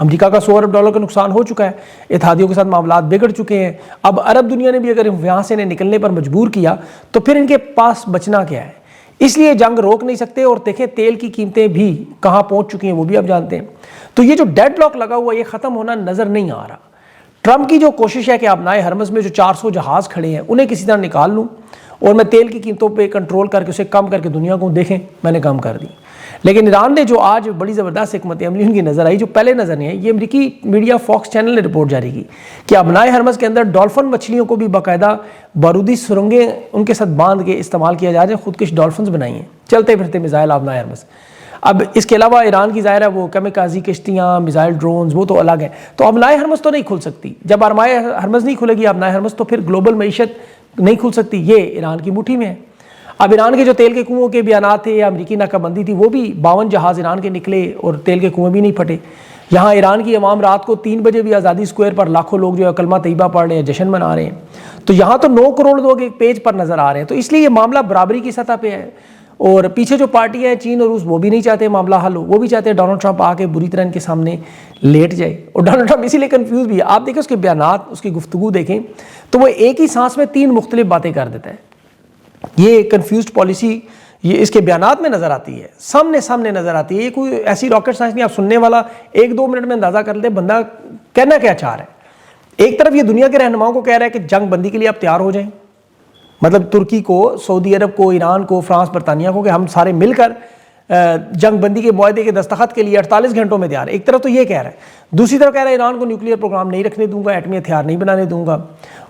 امریکہ کا $100 ارب کا نقصان ہو چکا ہے، اتحادیوں کے ساتھ معاملات بگڑ چکے ہیں. اب عرب دنیا نے بھی اگر یہاں سے انہیں نکلنے پر مجبور کیا تو پھر ان کے پاس بچنا کیا ہے؟ اس لیے جنگ روک نہیں سکتے. اور دیکھیں تیل کی قیمتیں بھی کہاں پہنچ چکی ہیں وہ بھی آپ جانتے ہیں. تو یہ جو ڈیڈ لاک لگا ہوا یہ ختم ہونا نظر نہیں آ رہا. ٹرمپ کی جو کوشش ہے کہ ابنائے ہرمز میں جو 400 جہاز کھڑے ہیں انہیں کسی طرح نکال لوں اور میں تیل کی قیمتوں پہ کنٹرول کر کے اسے کم کر کے دنیا کو دیکھیں میں نے کم کر دی. لیکن ایران نے جو آج بڑی زبردست حکمت عملی ان کی نظر آئی جو پہلے نظر نہیں آئی، یہ امریکی میڈیا فاکس چینل نے رپورٹ جاری کی کہ ابنائے ہرمز کے اندر ڈولفن مچھلیوں کو بھی باقاعدہ بارودی سرنگیں ان کے ساتھ باندھ کے استعمال کیا جا رہا ہے. خودکش ڈولفنز بنائی ہیں، چلتے پھرتے میزائل ابنائے ہرمز. اب اس کے علاوہ ایران کی ظاہر ہے وہ کیمیکازی کشتیاں، میزائل ڈرونز، وہ تو الگ ہیں. تو ابنائے ہرمز تو نہیں کھل سکتی. جب ابنائے ہرمز نہیں کھلے گی ابنائے ہرمز تو پھر گلوبل معیشت نہیں کھل سکتی. یہ ایران کی مٹھی میں ہے. اب ایران کے جو تیل کے کنووں کے بیانات تھے یا امریکی ناکہ بندی تھی وہ بھی 52 جہاز ایران کے نکلے اور تیل کے کنویں بھی نہیں پھٹے. یہاں ایران کی عوام رات کو 3 بجے بھی آزادی اسکوائر پر لاکھوں لوگ جو ہے کلمہ طیبہ پڑھ رہے ہیں، جشن منا رہے ہیں. تو یہاں تو 9 کروڑ لوگ ایک پیج پر نظر آ رہے ہیں. تو اس لیے یہ معاملہ برابری کی سطح پہ ہے. اور پیچھے جو پارٹی ہے چین اور روس وہ بھی نہیں چاہتے معاملہ حل ہو، وہ بھی چاہتے ہیں ڈونلڈ ٹرمپ آ کے بری طرح ان کے سامنے لیٹ جائے. اور ڈونلڈ ٹرمپ اسی لیے کنفیوز بھی ہے. آپ دیکھیں اس کے بیانات، اس کی گفتگو دیکھیں تو وہ ایک ہی سانس میں 3 مختلف باتیں کر دیتا ہے. یہ کنفیوزڈ پالیسی یہ اس کے بیانات میں نظر آتی ہے، سامنے نظر آتی ہے. یہ کوئی ایسی راکٹ سائنس نہیں، آپ سننے والا 1-2 منٹ میں اندازہ کر لیں بندہ کہنا کیا چاہ رہا ہے. ایک طرف یہ دنیا کے رہنماؤں کو کہہ رہا ہے کہ جنگ بندی کے لیے آپ تیار ہو جائیں، مطلب ترکی کو، سعودی عرب کو، ایران کو، فرانس، برطانیہ کو کہ ہم سارے مل کر جنگ بندی کے معاہدے کے دستخط کے لیے 48 گھنٹوں میں تیار ہے. ایک طرف تو یہ کہہ رہا ہے، دوسری طرف کہہ رہا ہے ایران کو نیوکلیئر پروگرام نہیں رکھنے دوں گا، ایٹمی ہتھیار نہیں بنانے دوں گا،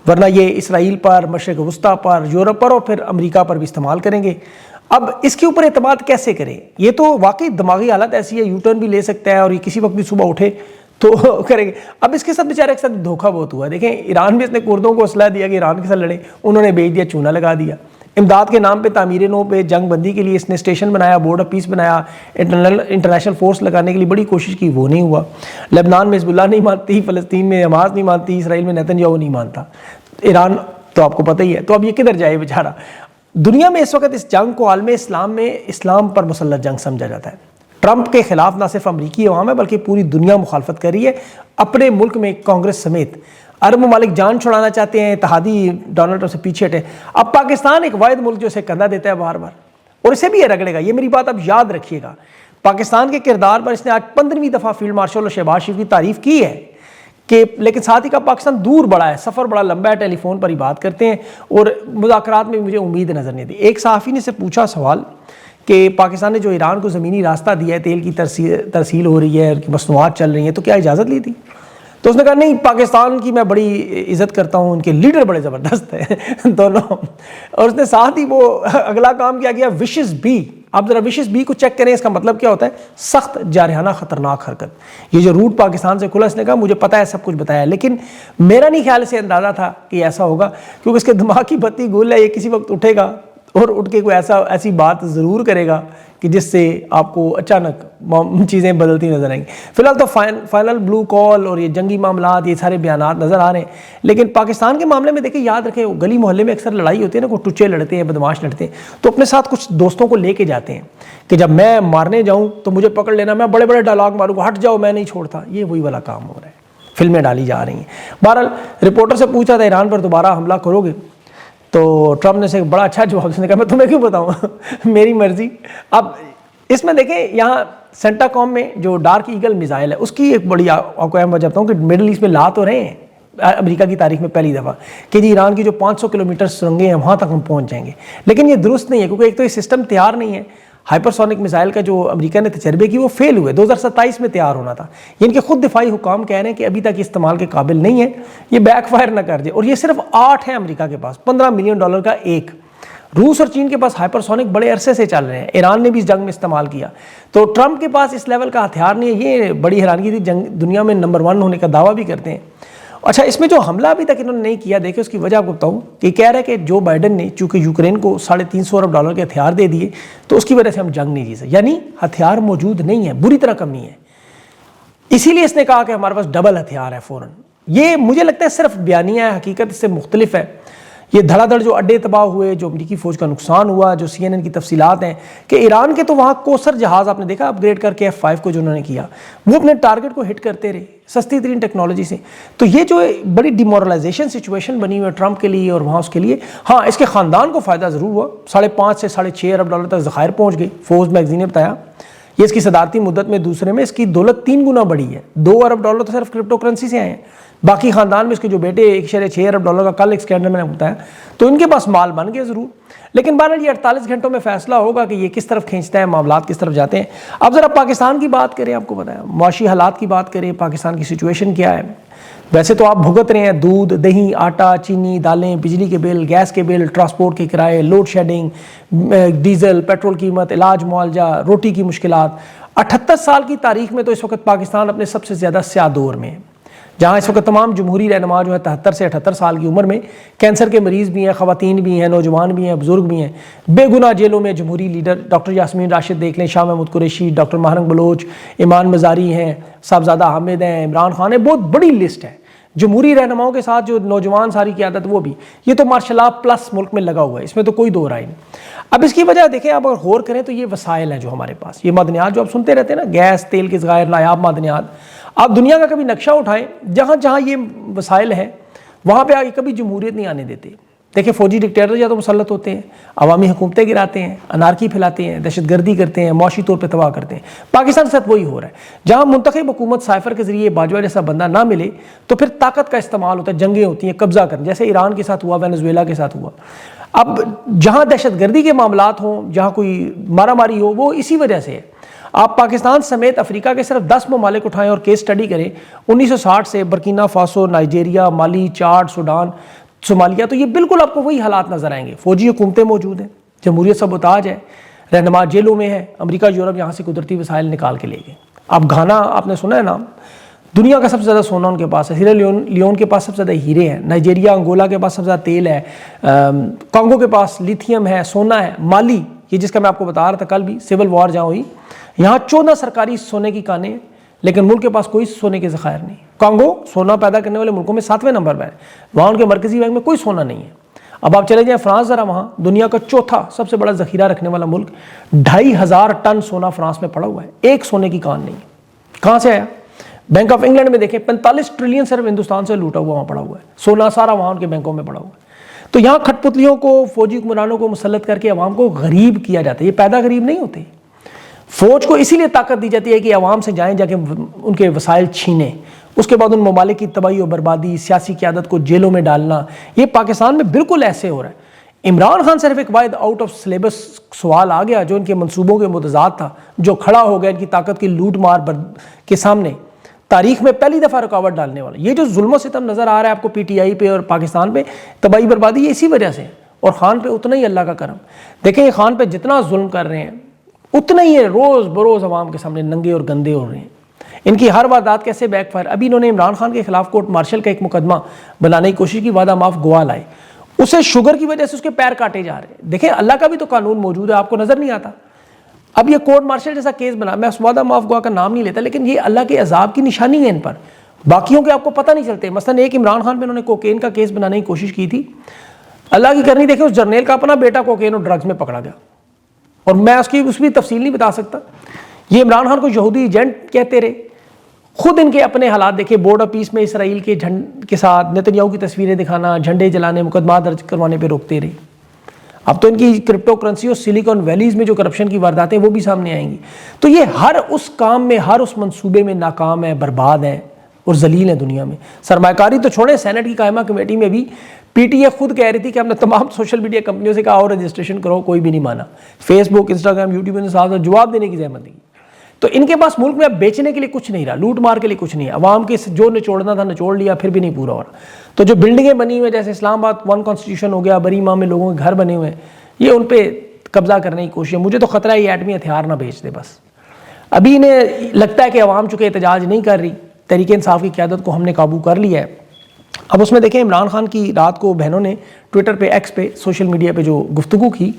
ورنہ یہ اسرائیل پر، مشرق وسطیٰ پر، یورپ پر اور پھر امریکہ پر بھی استعمال کریں گے. اب اس کے اوپر اعتماد کیسے کریں؟ یہ تو واقعی دماغی حالت ایسی ہے، یو ٹرن بھی لے سکتا ہے اور یہ کسی وقت بھی صبح اٹھے تو کریں گے. اب اس کے ساتھ بیچارے کے ساتھ دھوکہ بہت ہوا ہے. دیکھیں ایران بھی اس نے کردوں کو اسلحہ دیا کہ ایران کے ساتھ لڑیں، انہوں نے بیچ دیا، چونا لگا دیا. امداد کے نام پہ، تعمیر نو پہ، جنگ بندی کے لیے اس نے اسٹیشن بنایا، بورڈ آف پیس بنایا، انٹرنیشنل فورس لگانے کے لیے بڑی کوشش کی، وہ نہیں ہوا. لبنان میں حزب اللہ نہیں مانتی، فلسطین میں حماس نہیں مانتی، اسرائیل میں نیتن یاہو نہیں مانتا، ایران تو آپ کو پتہ ہی ہے. تو اب یہ کدھر جائے بیچارہ؟ دنیا میں اس وقت اس جنگ کو عالم اسلام میں اسلام پر مسلط جنگ سمجھا جاتا ہے. ٹرمپ کے خلاف نہ صرف امریکی عوام ہے بلکہ پوری دنیا مخالفت کر رہی ہے. اپنے ملک میں کانگریس سمیت عرب ممالک جان چھڑانا چاہتے ہیں، اتحادی ڈونلڈ ٹرمپ سے پیچھے ہٹے. اب پاکستان ایک واحد ملک جو اسے کندھا دیتا ہے بار بار، اور اسے بھی یہ رگڑے گا. یہ میری بات اب یاد رکھیے گا. پاکستان کے کردار پر اس نے آج 15ویں دفعہ فیلڈ مارشل اور شہباز شریف کی تعریف کی ہے کہ لیکن ساتھ ہی کا پاکستان دور بڑا ہے، سفر بڑا لمبا ہے، ٹیلی فون پر ہی بات کرتے ہیں اور مذاکرات میں مجھے امید نظر نہیں آتی. ایک صحافی نے سے پوچھا سوال کہ پاکستان نے جو ایران کو زمینی راستہ دیا ہے، تیل کی ترسیل ہو رہی ہے، مصنوعات چل رہی ہیں، تو کیا اجازت لی تھی؟ تو اس نے کہا نہیں، پاکستان کی میں بڑی عزت کرتا ہوں، ان کے لیڈر بڑے زبردست ہیں دونوں. اور اس نے ساتھ ہی وہ اگلا کام کیا گیا، وشز بی. آپ ذرا وشز بی کو چیک کریں، اس کا مطلب کیا ہوتا ہے؟ سخت، جارحانہ، خطرناک حرکت. یہ جو روٹ پاکستان سے کھلا، اس نے کہا مجھے پتہ ہے، سب کچھ بتایا، لیکن میرا نہیں خیال سے اندازہ تھا کہ ایسا ہوگا، کیونکہ اس کے دماغ کی بتی گول ہے. یہ کسی وقت اٹھے گا اور اٹھ کے کوئی ایسی بات ضرور کرے گا کہ جس سے آپ کو اچانک چیزیں بدلتی نظر آئیں گی. فی الحال تو فائنل بلو کال اور یہ جنگی معاملات، یہ سارے بیانات نظر آ رہے ہیں. لیکن پاکستان کے معاملے میں دیکھیں، یاد رکھیں، گلی محلے میں اکثر لڑائی ہوتی ہے نا، کوئی ٹچے لڑتے ہیں، بدماش لڑتے ہیں، تو اپنے ساتھ کچھ دوستوں کو لے کے جاتے ہیں کہ جب میں مارنے جاؤں تو مجھے پکڑ لینا، میں بڑے بڑے ڈائلاگ ماروں گا، ہٹ جاؤ میں نہیں چھوڑتا. یہ وہی والا کام ہو رہا ہے، فلمیں ڈالی جا رہی ہیں. بہرحال رپورٹر سے پوچھا تھا ایران پر دوبارہ حملہ کرو گے، تو ٹرمپ نے سے بڑا اچھا جواب دیا، کہا میں تمہیں کیوں بتاؤں، میری مرضی. اب اس میں دیکھیں، یہاں سینٹا کام میں جو ڈارک ایگل میزائل ہے، اس کی ایک بڑی آپ کو اہم وجہ بتاؤں کہ مڈل ایسٹ میں لا تو رہے ہیں امریکہ کی تاریخ میں پہلی دفعہ کہ جی ایران کی جو 500 کلومیٹر سرنگیں ہیں وہاں تک ہم پہنچ جائیں گے. لیکن یہ درست نہیں ہے، کیونکہ ایک تو یہ سسٹم تیار نہیں ہے. ہائپر سونک میزائل کا جو امریکہ نے تجربے کی وہ فیل ہوئے، 2027 میں تیار ہونا تھا. ان کے خود دفاعی حکام کہہ رہے ہیں کہ ابھی تک استعمال کے قابل نہیں ہے، یہ بیک فائر نہ کر جائے. اور یہ صرف 8 ہیں امریکہ کے پاس، $15 ملین کا ایک. روس اور چین کے پاس ہائپر سونک بڑے عرصے سے چل رہے ہیں، ایران نے بھی اس جنگ میں استعمال کیا. تو ٹرمپ کے پاس اس لیول کا ہتھیار نہیں ہے. یہ بڑی حیرانگی تھی، جنگ دنیا میں نمبر 1 ہونے کا دعویٰ بھی کرتے ہیں. اچھا، اس میں جو حملہ ابھی تک انہوں نے نہیں کیا، دیکھیں اس کی وجہ آپ کو بتاؤں کہ کہہ رہے کہ جو بائیڈن نے چونکہ یوکرین کو $350 ارب کے ہتھیار دے دیے تو اس کی وجہ سے ہم جنگ نہیں جیت سکتے. یعنی ہتھیار موجود نہیں ہے، بری طرح کمی ہے. اسی لیے اس نے کہا کہ ہمارے پاس ڈبل ہتھیار ہے فوراً. یہ مجھے لگتا ہے صرف بیانیہ ہے، حقیقت اس سے مختلف ہے. یہ دھڑا دھڑ جو اڈے تباہ ہوئے، جو امریکی فوج کا نقصان ہوا، جو CNN کی تفصیلات ہیں کہ ایران کے تو وہاں کوثر جہاز آپ نے دیکھا اپ گریڈ کر کے F5 کو جو انہوں نے کیا، وہ اپنے ٹارگٹ کو ہٹ کرتے رہے سستی ترین ٹیکنالوجی سے. تو یہ جو بڑی ڈیمورلائزیشن سچویشن بنی ہوئی ہے ٹرمپ کے لیے اور وہاں اس کے لیے، ہاں اس کے خاندان کو فائدہ ضرور ہوا. $5.5 سے $6.5 ارب تک ذخائر پہنچ گئی. فوربس میگزین نے بتایا یہ اس کی صدارتی مدت میں دوسرے میں اس کی دولت 3 گنا بڑھی ہے. $2 ارب تو صرف کرپٹو کرنسی سے آئے ہیں. باقی خاندان میں اس کے جو بیٹے $1.6 ارب کا کل ایک اسکینڈل میں نے بتایا، تو ان کے پاس مال بن گئے ضرور. لیکن بہرحال یہ 48 گھنٹوں میں فیصلہ ہوگا کہ یہ کس طرف کھینچتا ہے، معاملات کس طرف جاتے ہیں. اب ذرا پاکستان کی بات کریں، آپ کو بتایا معاشی حالات کی بات کریں، پاکستان کی سچویشن کیا ہے. ویسے تو آپ بھگت رہے ہیں دودھ، دہی، آٹا، چینی، دالیں، بجلی کے بل، گیس کے بل، ٹرانسپورٹ کے کرائے، لوڈ شیڈنگ، ڈیزل، پیٹرول قیمت، علاج معالجہ، روٹی کی مشکلات. 78 سال کی تاریخ میں تو اس وقت پاکستان اپنے سب سے زیادہ سیاہ دور میں ہے، جہاں اس وقت تمام جمہوری رہنما جو ہے 73 سے 78 سال کی عمر میں، کینسر کے مریض بھی ہیں، خواتین بھی ہیں، نوجوان بھی ہیں، بزرگ بھی ہیں. بے گناہ جیلوں میں جمہوری لیڈر ڈاکٹر یاسمین راشد دیکھ لیں، شاہ محمود قریشی، ڈاکٹر ماہرنگ بلوچ، ایمان مزاری ہیں، صاحبزادہ حامد ہیں، عمران خان ہے. بہت بڑی لسٹ ہے جمہوری رہنماؤں کے ساتھ جو نوجوان ساری قیادت وہ بھی. یہ تو مارشل لا پلس ملک میں لگا ہوا ہے، اس میں تو کوئی دو رائے نہیں. اب اس کی وجہ دیکھیں، آپ اگر غور کریں تو یہ وسائل ہیں جو ہمارے پاس، یہ معدنیات جو آپ سنتے رہتے ہیں نا، گیس، تیل کے ذخائر، نایاب معدنیات. آپ دنیا کا کبھی نقشہ اٹھائیں، جہاں جہاں یہ وسائل ہیں وہاں پہ آگے کبھی جمہوریت نہیں آنے دیتے. دیکھیں فوجی ڈکٹیٹر یا تو مسلط ہوتے ہیں، عوامی حکومتیں گراتے ہیں، انارکی پھیلاتے ہیں، دہشت گردی کرتے ہیں، معاشی طور پہ تباہ کرتے ہیں. پاکستان کے ساتھ وہی ہو رہا ہے. جہاں منتخب حکومت سائفر کے ذریعے باجوہ جیسا بندہ نہ ملے تو پھر طاقت کا استعمال ہوتا ہے، جنگیں ہوتی ہیں، قبضہ کرنے، جیسے ایران کے ساتھ ہوا، وینزویلا کے ساتھ ہوا. اب جہاں دہشت گردی کے معاملات ہوں، جہاں کوئی مارا ماری ہو، وہ اسی وجہ سے ہے. آپ پاکستان سمیت افریقہ کے صرف 10 ممالک اٹھائیں اور کیس سٹڈی کریں 1960 سے، برکینا فاسو، نائجیریا، مالی، چاڈ، سوڈان، صومالیہ، تو یہ بالکل آپ کو وہی حالات نظر آئیں گے. فوجی حکومتیں موجود ہیں، جمہوریت سبوتاج ہے، رہنما جیلوں میں ہے، امریکہ یورپ یہاں سے قدرتی وسائل نکال کے لے گئے. اب گھانا آپ نے سنا ہے نام، دنیا کا سب سے زیادہ سونا ان کے پاس ہے. سیرا لیون کے پاس سب سے زیادہ ہیرے ہیں. نائجیریا، انگولا کے پاس سب سے زیادہ تیل ہے. کانگو کے پاس لیتھیم ہے، سونا ہے. مالی، یہ جس کا میں آپ کو بتا رہا تھا کل بھی، سول وار جہاں ہوئی، یہاں 14 سرکاری سونے کی کانیں ہیں، لیکن ملک کے پاس کوئی سونے کے ذخائر نہیں. کانگو سونا پیدا کرنے والے ملکوں میں 7ویں نمبر پر ہے، وہاں ان کے مرکزی بینک میں کوئی سونا نہیں ہے. اب آپ چلے جائیں فرانس، ذرا وہاں دنیا کا چوتھا سب سے بڑا ذخیرہ رکھنے والا ملک، 2500 ٹن سونا فرانس میں پڑا ہوا ہے، ایک سونے کی کان نہیں ہے. کہاں سے آیا؟ بینک آف انگلینڈ میں دیکھیں 45 ٹریلین صرف ہندوستان سے لوٹا ہوا وہاں پڑا ہوا ہے، سونا سارا وہاں ان کے بینکوں میں پڑا ہوا ہے. تو یہاں کھٹ پتلیوں کو، فوجی حکمرانوں کو مسلط کر کے عوام کو غریب کیا جاتا ہے. یہ پیدا غریب نہیں ہوتے. فوج کو اسی لیے طاقت دی جاتی ہے کہ عوام سے جائیں، جا کے ان کے وسائل چھینیں، اس کے بعد ان ممالک کی تباہی و بربادی، سیاسی قیادت کو جیلوں میں ڈالنا. یہ پاکستان میں بالکل ایسے ہو رہا ہے. عمران خان صرف ایک واحد آؤٹ آف سلیبس سوال آ گیا جو ان کے منصوبوں کے متضاد تھا، جو کھڑا ہو گیا ان کی طاقت کی لوٹ مار کے سامنے، تاریخ میں پہلی دفعہ رکاوٹ ڈالنے والا. یہ جو ظلم و ستم نظر آ رہا ہے آپ کو PTI پہ اور پاکستان پہ، تباہی بربادی، یہ اسی وجہ سے. اور خان پہ اتنا ہی اللہ کا کرم. دیکھیں یہ خان پہ جتنا ظلم کر رہے ہیں اتنا ہی ہے، روز بروز عوام کے سامنے ننگے اور گندے ہو رہے ہیں. ان کی ہر واردات کیسے بیک فائر. ابھی انہوں نے عمران خان کے خلاف کورٹ مارشل کا ایک مقدمہ بنانے کی کوشش کی، وعدہ معاف گواہ لائے، اسے شوگر کی وجہ سے اس کے پیر کاٹے جا رہے ہیں. دیکھیں اللہ کا بھی تو قانون موجود ہے، آپ کو نظر نہیں آتا. اب یہ کورٹ مارشل جیسا کیس بنا، میں اس وعدہ معاف گواہ کا نام نہیں لیتا، لیکن یہ اللہ کے عذاب کی نشانی ہے ان پر. باقیوں کے آپ کو پتہ نہیں چلتے. مثلا ایک عمران خان پہ انہوں نے کوکین کا کیس بنانے کی کوشش کی تھی، اللہ کی کرنی دیکھیں اس جرنیل کا اپنا بیٹا کوکین اور ڈرگز میں پکڑا گیا. اور میں اس کی تفصیل نہیں بتا سکتا. یہ عمران خان کو یہودی ایجنٹ کہتے رہے. خود ان کے اپنے حالات دیکھیں، بورڈ آف پیس میں اسرائیل کے ساتھ نیتنیاہو کی تصویریں دکھانا، جھنڈے جلانے، مقدمات درج کروانے پہ روکتے رہے. اب تو ان کی کرپٹو کرنسی اور سلیکن ویلیز میں جو کرپشن کی وارداتیں وہ بھی سامنے آئیں گی. تو یہ ہر اس کام میں، ہر اس منصوبے میں ناکام ہے، برباد ہیں اور ذلیل ہیں دنیا میں. سرمایہ کاری تو چھوڑیں، سینٹ کی قائمہ کمیٹی میں بھی PTI خود کہہ رہی تھی کہ ہم نے تمام سوشل میڈیا کمپنیوں سے کہا اور رجسٹریشن کرو، کوئی بھی نہیں مانا. فیس بک، انسٹاگرام، یوٹیوب نے ساتھ جواب دینے کی زحمت دی. تو ان کے پاس ملک میں اب بیچنے کے لیے کچھ نہیں رہا، لوٹ مار کے لیے کچھ نہیں ہے. عوام کے جو نچوڑنا تھا نچوڑ لیا، پھر بھی نہیں پورا ہو رہا. تو جو بلڈنگیں بنی ہوئی جیسے اسلام آباد 1 کانسٹیٹیوشن ہو گیا، بری ماہ میں لوگوں کے گھر بنے ہوئے ہیں، یہ ان پہ قبضہ کرنے کی کوشش ہے. مجھے تو خطرہ ہے یہ ایٹمی ہتھیار نہ بیچ دے. بس ابھی انہیں لگتا ہے کہ عوام چونکہ احتجاج نہیں کر رہی، تحریک انصاف کی قیادت کو ہم نے قابو کر لیا ہے. اب اس میں دیکھیں عمران خان کی رات کو بہنوں نے ٹویٹر پہ، ایکس پہ، سوشل میڈیا پہ جو گفتگو کی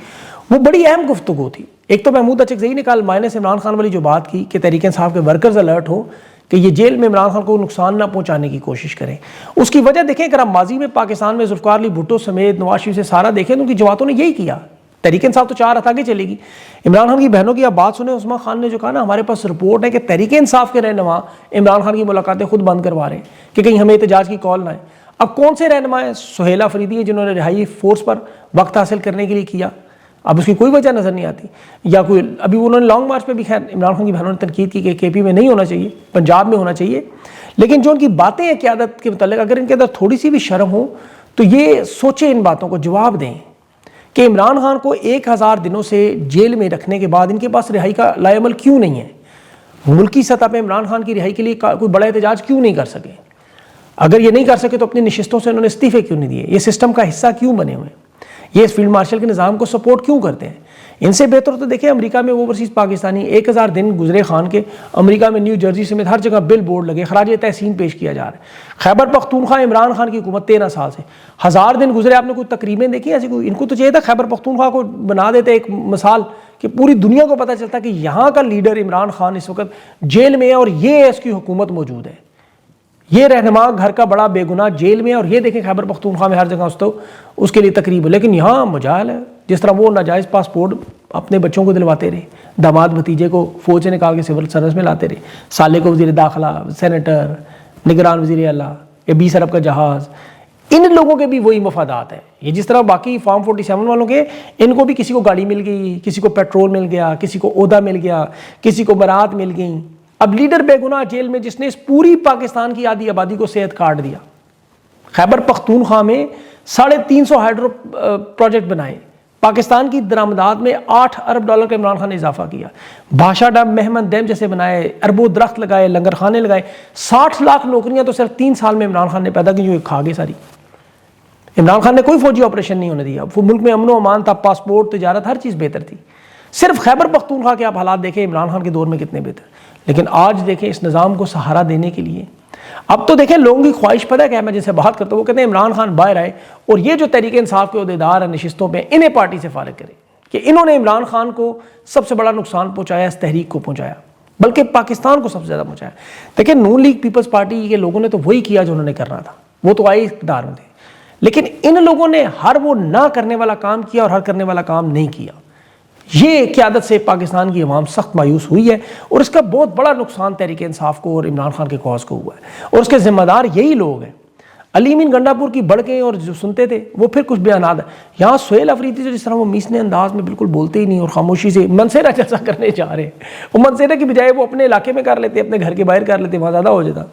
وہ بڑی اہم گفتگو تھی. ایک تو محمود اچکزئی نے کل مائنس عمران خان والی جو بات کی کہ تحریک انصاف کے ورکرز الرٹ ہو کہ یہ جیل میں عمران خان کو نقصان نہ پہنچانے کی کوشش کریں. اس کی وجہ دیکھیں، اگر آپ ماضی میں پاکستان میں ذوالفقار علی بھٹو سمیت نواز شریف سے سارا دیکھیں تو ان کی جماعتوں نے یہی کیا. تحریک انصاف تو 4 ہاتھ آگے چلے گی. عمران خان کی بہنوں کی آپ بات سنیں، عثمان خان نے جو کہا نا، ہمارے پاس رپورٹ ہے کہ تحریک انصاف کے رہنما عمران خان کی ملاقاتیں خود بند کروا رہے ہیں کہ کہیں ہمیں احتجاج کی کال نہ آئے. اب کون سے رہنما ہیں؟ سہیل آفریدی ہیں جنہوں نے رہائی فورس پر وقت حاصل کرنے کے لیے کیا. اب اس کی کوئی وجہ نظر نہیں آتی. یا کوئی ابھی انہوں نے لانگ مارچ پہ بھی خیر عمران خان کی بہنوں نے تنقید کی کہ کے پی میں نہیں ہونا چاہیے، پنجاب میں ہونا چاہیے. لیکن جو ان کی باتیں ہیں قیادت کے متعلق، اگر ان کے اندر تھوڑی سی بھی شرم ہو تو یہ سوچیں، ان باتوں کو جواب دیں کہ عمران خان کو 1000 دنوں سے جیل میں رکھنے کے بعد ان کے پاس رہائی کا لائے عمل کیوں نہیں ہے؟ ملکی سطح پہ عمران خان کی رہائی کے لیے کوئی بڑا احتجاج کیوں نہیں کر سکے؟ اگر یہ نہیں کر سکے تو اپنی نشستوں سے انہوں نے استعفے کیوں نہیں دیے؟ یہ سسٹم کا حصہ کیوں بنے ہوئے ہیں؟ یہ اس فیلڈ مارشل کے نظام کو سپورٹ کیوں کرتے ہیں؟ ان سے بہتر تو دیکھیں امریکہ میں اوورسیز پاکستانی 1000 دن گزرے خان کے، امریکہ میں نیو جرسی سمیت ہر جگہ بل بورڈ لگے، خراج تحسین پیش کیا جا رہا ہے. خیبر پختونخوا عمران خان کی حکومت 13 سال سے 1000 دن گزرے، آپ نے کوئی تقریبیں دیکھی ایسی کوئی؟ ان کو تو چاہیے تھا خیبر پختونخوا کو بنا دیتے ایک مثال کہ پوری دنیا کو پتہ چلتا کہ یہاں کا لیڈر عمران خان اس وقت جیل میں ہے اور یہ اس کی حکومت موجود ہے. یہ رہنما گھر کا بڑا بے گناہ جیل میں ہے اور یہ دیکھیں خیبر پختونخوا میں ہر جگہ اس کے لیے تقریب. لیکن یہاں مجال ہے، جس طرح وہ ناجائز پاسپورٹ اپنے بچوں کو دلواتے رہے، داماد بھتیجے کو فوج سے نکال کے سول سروس میں لاتے رہے، سالے کو وزیر داخلہ، سینیٹر، نگران وزیر اعلیٰ، یہ 20 ارب کا جہاز. ان لوگوں کے بھی وہی مفادات ہیں. یہ جس طرح باقی فارم 47 والوں کے، ان کو بھی کسی کو گاڑی مل گئی، کسی کو پیٹرول مل گیا، کسی کو عہدہ مل گیا، کسی کو برات مل گئی. اب لیڈر بے گناہ جیل میں جس نے اس پوری پاکستان کی آدھی آبادی کو صحت کارڈ دیا. خیبر پختونخوا میں 350 ہائیڈرو پروجیکٹ بنائے، پاکستان کی درآمدات میں $8 ارب کا عمران خان نے اضافہ کیا. بھاشا ڈیم، مہمن ڈیم جیسے بنائے، اربوں درخت لگائے، لنگر خانے لگائے. 60 لاکھ نوکریاں تو صرف 3 سال میں عمران خان نے پیدا کی، جو کھا گئے ساری. عمران خان نے کوئی فوجی آپریشن نہیں ہونے دیا. ملک میں امن و امان تھا، پاسپورٹ، تجارت، ہر چیز بہتر تھی. صرف خیبر پختونخوا کے آپ حالات دیکھیں عمران خان کے دور میں کتنے بہتر. لیکن آج دیکھیں اس نظام کو سہارا دینے کے لیے اب تو دیکھیں لوگوں کی خواہش پتہ ہے کہ میں جن سے بات کرتا ہوں وہ کہتے ہیں عمران خان باہر آئے اور یہ جو تحریک انصاف کے عہدیدار ہیں نشستوں پہ، انہیں پارٹی سے فارغ کرے، کہ انہوں نے عمران خان کو سب سے بڑا نقصان پہنچایا، اس تحریک کو پہنچایا، بلکہ پاکستان کو سب سے زیادہ پہنچایا. دیکھیں نون لیگ پیپلز پارٹی کے لوگوں نے تو وہی کیا جو انہوں نے کرنا تھا، وہ تو آئے اقتدار میں تھے. لیکن ان لوگوں نے ہر وہ نہ کرنے والا کام کیا اور ہر کرنے والا کام نہیں کیا. یہ قیادت سے پاکستان کی عوام سخت مایوس ہوئی ہے اور اس کا بہت بڑا نقصان تحریک انصاف کو اور عمران خان کے کاز کو ہوا ہے، اور اس کے ذمہ دار یہی لوگ ہیں. علی امین گنڈا پور کی بڑکیں اور جو سنتے تھے وہ پھر کچھ بیانات ہیں. یہاں سہیل آفریدی جو جس طرح وہ میسنے انداز میں بالکل بولتے ہی نہیں اور خاموشی سے منصیرہ جلسہ کرنے جا رہے ہیں، وہ منصیرہ کی بجائے وہ اپنے علاقے میں کر لیتے، اپنے گھر کے باہر کر لیتے، وہاں زیادہ ہو جاتا.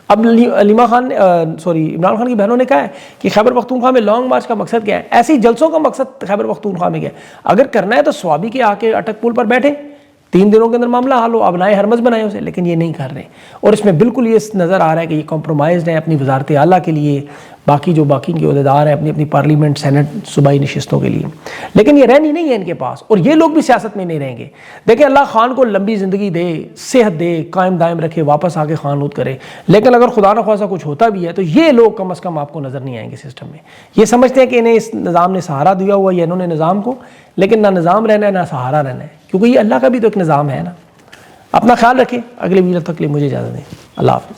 اب عمران خان کی بہنوں نے کہا ہے کہ خیبر پختونخوا میں لانگ مارچ کا مقصد کیا ہے؟ ایسی جلسوں کا مقصد خیبر پختونخوا میں کیا ہے؟ اگر کرنا ہے تو سوابی کے آ کے اٹک پول پر بیٹھیں، 3 دنوں کے اندر معاملہ حل ہو. ابنائے ہرمز بنائے اسے، لیکن یہ نہیں کر رہے. اور اس میں بالکل یہ نظر آ رہا ہے کہ یہ کمپرومائزڈ ہے اپنی وزارت اعلیٰ کے لیے، باقی جو باقی کے عہدیدار ہیں اپنی پارلیمنٹ، سینٹ، صوبائی نشستوں کے لیے. لیکن یہ رہنی نہیں ہے ان کے پاس، اور یہ لوگ بھی سیاست میں نہیں رہیں گے. دیکھیں اللہ خان کو لمبی زندگی دے، صحت دے، قائم دائم رکھے، واپس آ کے خانود کرے. لیکن اگر خدا نہ خواستہ کچھ ہوتا بھی ہے تو یہ لوگ کم از کم آپ کو نظر نہیں آئیں گے سسٹم میں. یہ سمجھتے ہیں کہ انہیں اس نظام نے سہارا دیا ہوا ہے، انہوں نے نظام کو، لیکن نہ نظام رہنا ہے نہ سہارا رہنا ہے، کیونکہ یہ اللہ کا بھی تو ایک نظام ہے نا. اپنا خیال رکھیں. اگلے ویڈیو تک کے لیے مجھے اجازت دیں. اللہ حافظ.